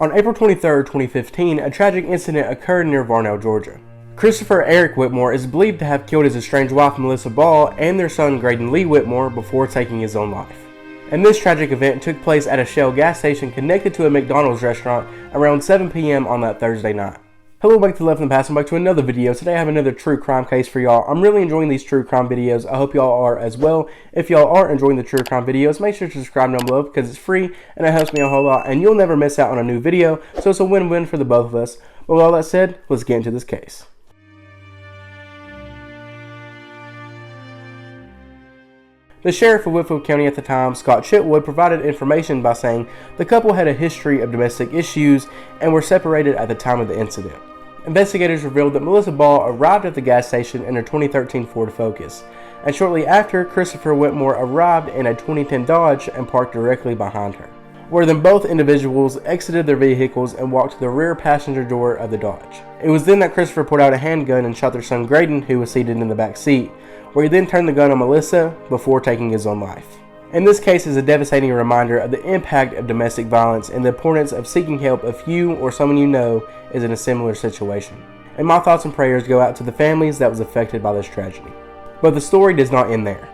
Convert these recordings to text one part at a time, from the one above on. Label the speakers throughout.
Speaker 1: On April 23, 2015, a tragic incident occurred near Varnell, Georgia. Christopher Eric Whitmore is believed to have killed his estranged wife Melissa Ball and their son Grayden Lee Whitmore before taking his own life. And this tragic event took place at a Shell gas station connected to a McDonald's restaurant around 7 p.m. on that Thursday night. Hello, back to the left and passing back to another video. Today I have another true crime case for y'all. I'm really enjoying these true crime videos. I hope y'all are as well. If y'all are enjoying the true crime videos, make sure to subscribe down below because it's free and it helps me a whole lot and you'll never miss out on a new video. So it's a win-win for the both of us. But with all that said, let's get into this case. The sheriff of Whitfield County at the time, Scott Chitwood, provided information by saying the couple had a history of domestic issues and were separated at the time of the incident. Investigators revealed that Melissa Ball arrived at the gas station in her 2013 Ford Focus, and shortly after, Christopher Whitmore arrived in a 2010 Dodge and parked directly behind her, where then both individuals exited their vehicles and walked to the rear passenger door of the Dodge. It was then that Christopher pulled out a handgun and shot their son Grayden, who was seated in the back seat, where he then turned the gun on Melissa before taking his own life. And this case is a devastating reminder of the impact of domestic violence and the importance of seeking help if you or someone you know is in a similar situation. And my thoughts and prayers go out to the families that was affected by this tragedy. But the story does not end there.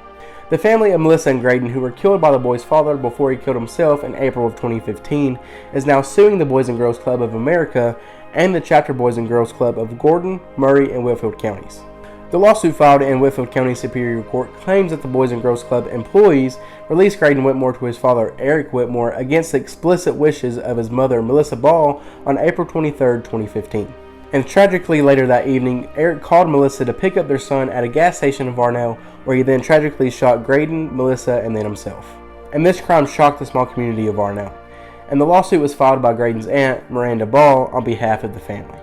Speaker 1: The family of Melissa and Grayden, who were killed by the boy's father before he killed himself in April of 2015, is now suing the Boys and Girls Club of America and the Chapter Boys and Girls Club of Gordon, Murray, and Whitfield counties. The lawsuit filed in Whitfield County Superior Court claims that the Boys and Girls Club employees released Grayden Whitmore to his father Eric Whitmore against the explicit wishes of his mother Melissa Ball on April 23, 2015. And tragically later that evening, Eric called Melissa to pick up their son at a gas station in Varnell, where he then tragically shot Grayden, Melissa, and then himself. And this crime shocked the small community of Varnell. And the lawsuit was filed by Grayden's aunt, Miranda Ball, on behalf of the family.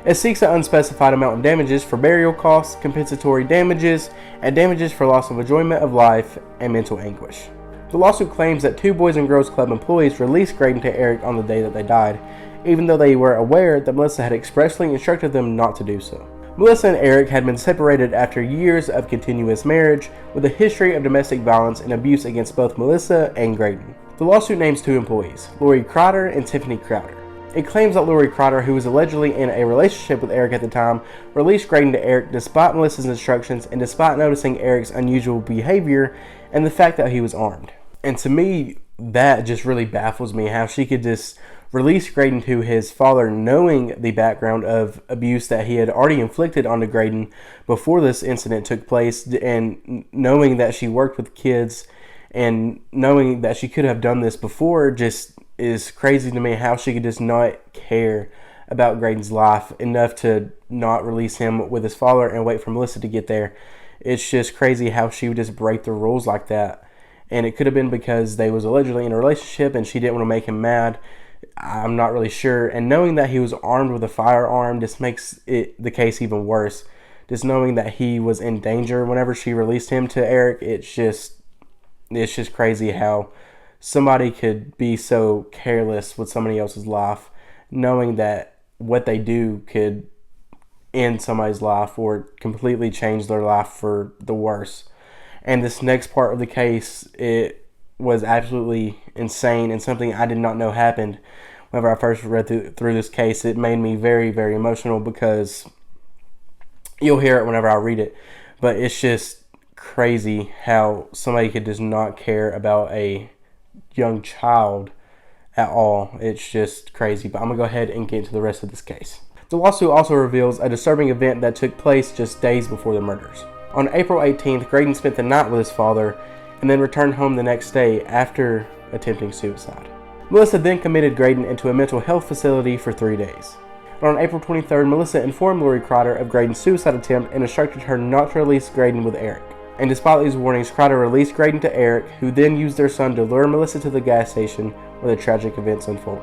Speaker 1: It seeks an unspecified amount of damages for burial costs, compensatory damages, and damages for loss of enjoyment of life and mental anguish. The lawsuit claims that two Boys and Girls Club employees released Grayden to Eric on the day that they died, even though they were aware that Melissa had expressly instructed them not to do so. Melissa and Eric had been separated after years of continuous marriage, with a history of domestic violence and abuse against both Melissa and Grayden. The lawsuit names two employees, Lori Crowder and Tiffany Crowder. It claims that Lori Crowder, who was allegedly in a relationship with Eric at the time, released Grayden to Eric despite Melissa's instructions and despite noticing Eric's unusual behavior and the fact that he was armed. And to me, that just really baffles me, how she could just release Grayden to his father knowing the background of abuse that he had already inflicted onto Grayden before this incident took place, and knowing that she worked with kids and knowing that she could have done this before just is crazy to me, how she could just not care about Grayden's life enough to not release him with his father and wait for Melissa to get there. It's just crazy how she would just break the rules like that. And it could have been because they was allegedly in a relationship and she didn't want to make him mad. I'm not really sure. And knowing that he was armed with a firearm just makes the case even worse. Just knowing that he was in danger whenever she released him to Eric, it's just crazy how somebody could be so careless with somebody else's life, knowing that what they do could end somebody's life or completely change their life for the worse. And this next part of the case, it was absolutely insane and something I did not know happened. Whenever I first read through this case, it made me very, very emotional because you'll hear it whenever I read it. But it's just crazy how somebody could just not care about a young child at all. It's just crazy. But I'm going to go ahead and get into the rest of this case. The lawsuit also reveals a disturbing event that took place just days before the murders. On April 18th, Grayden spent the night with his father and then returned home the next day after attempting suicide. Melissa then committed Grayden into a mental health facility for 3 days. And on April 23rd, Melissa informed Lori Crowder of Grayden's suicide attempt and instructed her not to release Grayden with Eric. And despite these warnings, Crowder released Grayden to Eric, who then used their son to lure Melissa to the gas station where the tragic events unfolded.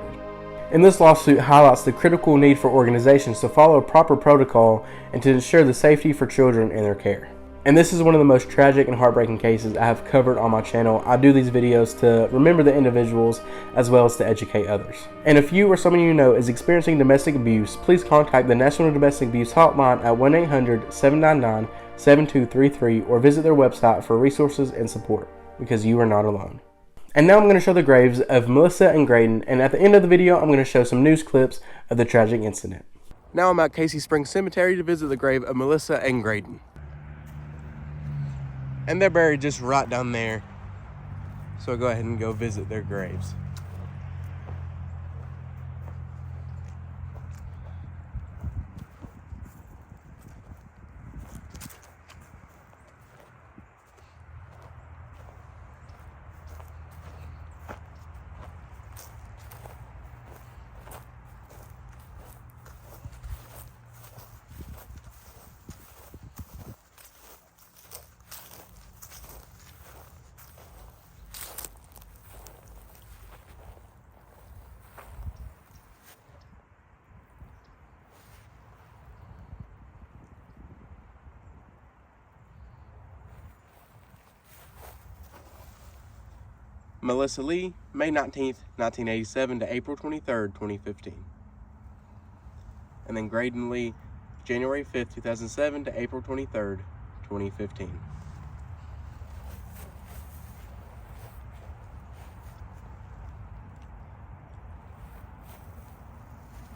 Speaker 1: And this lawsuit highlights the critical need for organizations to follow proper protocol and to ensure the safety for children in their care. And this is one of the most tragic and heartbreaking cases I have covered on my channel. I do these videos to remember the individuals as well as to educate others. And if you or someone you know is experiencing domestic abuse, please contact the National Domestic Abuse Hotline at 1-800-799-7233 or visit their website for resources and support, because you are not alone. And now I'm going to show the graves of Melissa and Grayden, and at the end of the video I'm going to show some news clips of the tragic incident. Now I'm at Casey Springs Cemetery to visit the grave of Melissa and Grayden. And they're buried just right down there. So I'll go ahead and go visit their graves. Melissa Lee, May 19th, 1987 to April 23rd, 2015. And then Grayden Lee, January 5th, 2007 to April 23rd, 2015.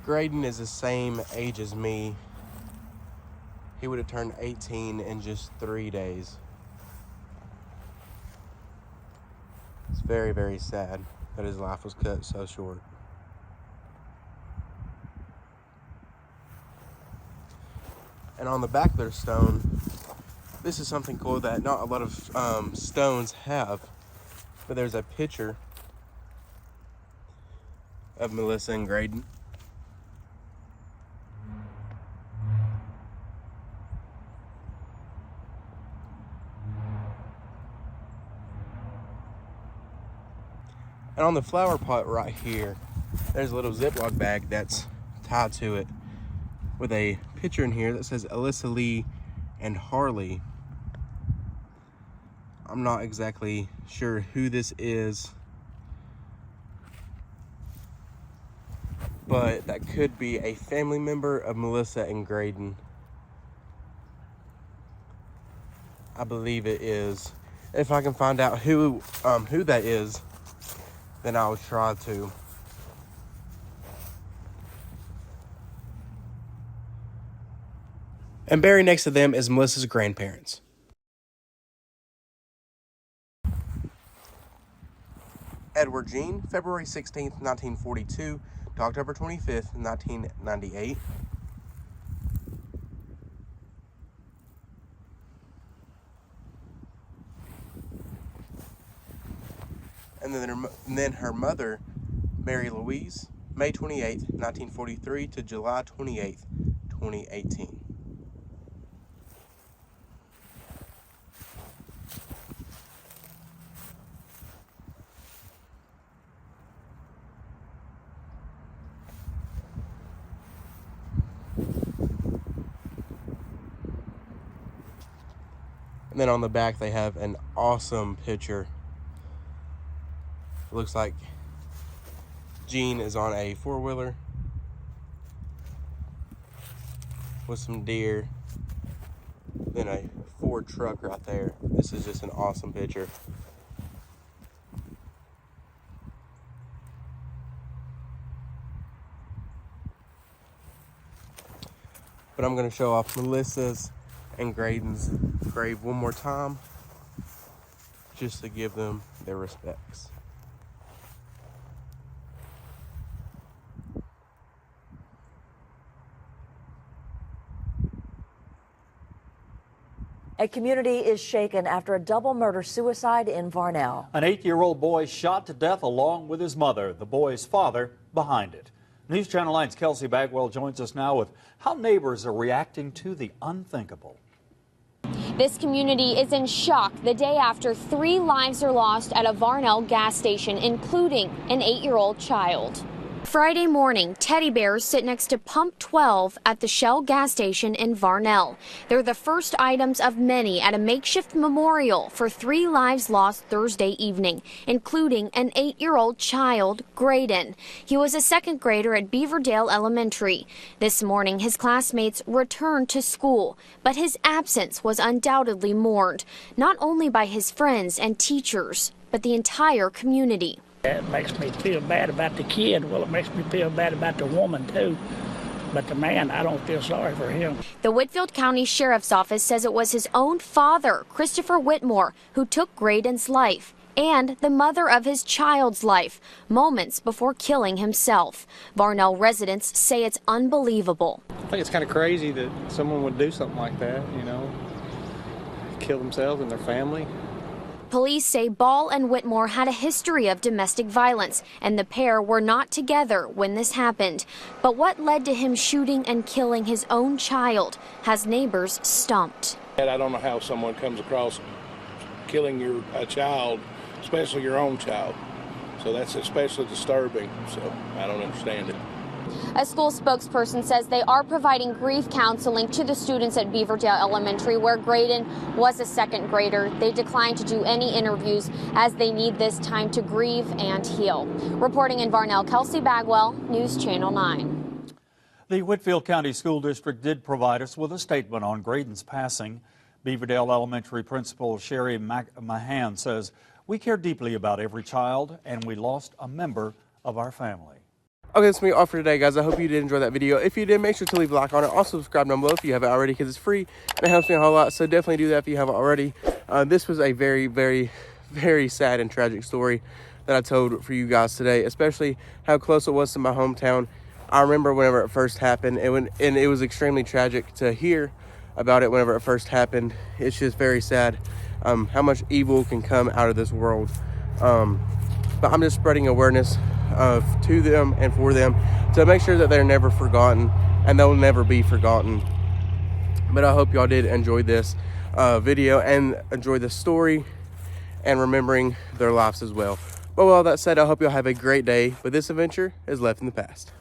Speaker 1: Grayden is the same age as me. He would have turned 18 in just 3 days. It's very, very sad that his life was cut so short. And on the back of their stone, this is something cool that not a lot of stones have, but there's a picture of Melissa and Grayden. And on the flower pot right here, there's a little Ziploc bag that's tied to it with a picture in here that says Alyssa Lee and Harley. I'm not exactly sure who this is, but that could be a family member of Melissa and Grayden. I believe it is. If I can find out who that is, then I'll try to. And buried next to them is Melissa's grandparents. Edward Jean, February 16th, 1942 to October 25th, 1998. And then her mother, Mary Louise, May 28th, 1943 to July 28th, 2018. And then on the back they have an awesome picture. It looks like Jean is on a four-wheeler with some deer, then a Ford truck right there. This is just an awesome picture. But I'm going to show off Melissa's and Grayden's grave one more time, just to give them their respects.
Speaker 2: A community is shaken after a double murder-suicide in Varnell.
Speaker 3: An 8-year-old boy shot to death along with his mother, the boy's father behind it. News Channel 9's Kelsey Bagwell joins us now with how neighbors are reacting to the unthinkable.
Speaker 4: This community is in shock the day after 3 lives are lost at a Varnell gas station, including an 8-year-old child. Friday morning, teddy bears sit next to Pump 12 at the Shell gas station in Varnell. They're the first items of many at a makeshift memorial for 3 lives lost Thursday evening, including an 8-year-old child, Grayden. He was a 2nd grader at Beaverdale Elementary. This morning, his classmates returned to school, but his absence was undoubtedly mourned, not only by his friends and teachers, but the entire community.
Speaker 5: It makes me feel bad about the kid. Well, it makes me feel bad about the woman, too. But the man, I don't feel sorry for him.
Speaker 4: The Whitfield County Sheriff's Office says it was his own father, Christopher Whitmore, who took Grayden's life and the mother of his child's life moments before killing himself. Varnell residents say it's unbelievable.
Speaker 6: I think it's kind of crazy that someone would do something like that, you know, kill themselves and their family.
Speaker 4: Police say Ball and Whitmore had a history of domestic violence, and the pair were not together when this happened. But what led to him shooting and killing his own child has neighbors stumped.
Speaker 7: I don't know how someone comes across killing a child, especially your own child. So that's especially disturbing, so I don't understand it.
Speaker 4: A school spokesperson says they are providing grief counseling to the students at Beaverdale Elementary, where Grayden was a second grader. They declined to do any interviews as they need this time to grieve and heal. Reporting in Varnell, Kelsey Bagwell, News Channel 9.
Speaker 3: The Whitfield County School District did provide us with a statement on Grayden's passing. Beaverdale Elementary Principal Sherry Mahan says, "We care deeply about every child, and we lost a member of our family."
Speaker 1: Okay, that's me all for today, guys. I hope you did enjoy that video. If you did, make sure to leave a like on it. Also, subscribe down below if you haven't already, because it's free and it helps me a whole lot. So definitely do that if you haven't already. This was a very, very, very sad and tragic story that I told for you guys today, especially how close it was to my hometown. I remember whenever it first happened, and it was extremely tragic to hear about it whenever it first happened. It's just very sad how much evil can come out of this world. But I'm just spreading awareness to them and for them to make sure that they're never forgotten and they'll never be forgotten. But I hope y'all did enjoy this video and enjoy the story and remembering their lives as well. But with all that said, I hope y'all have a great day, but this adventure is left in the past.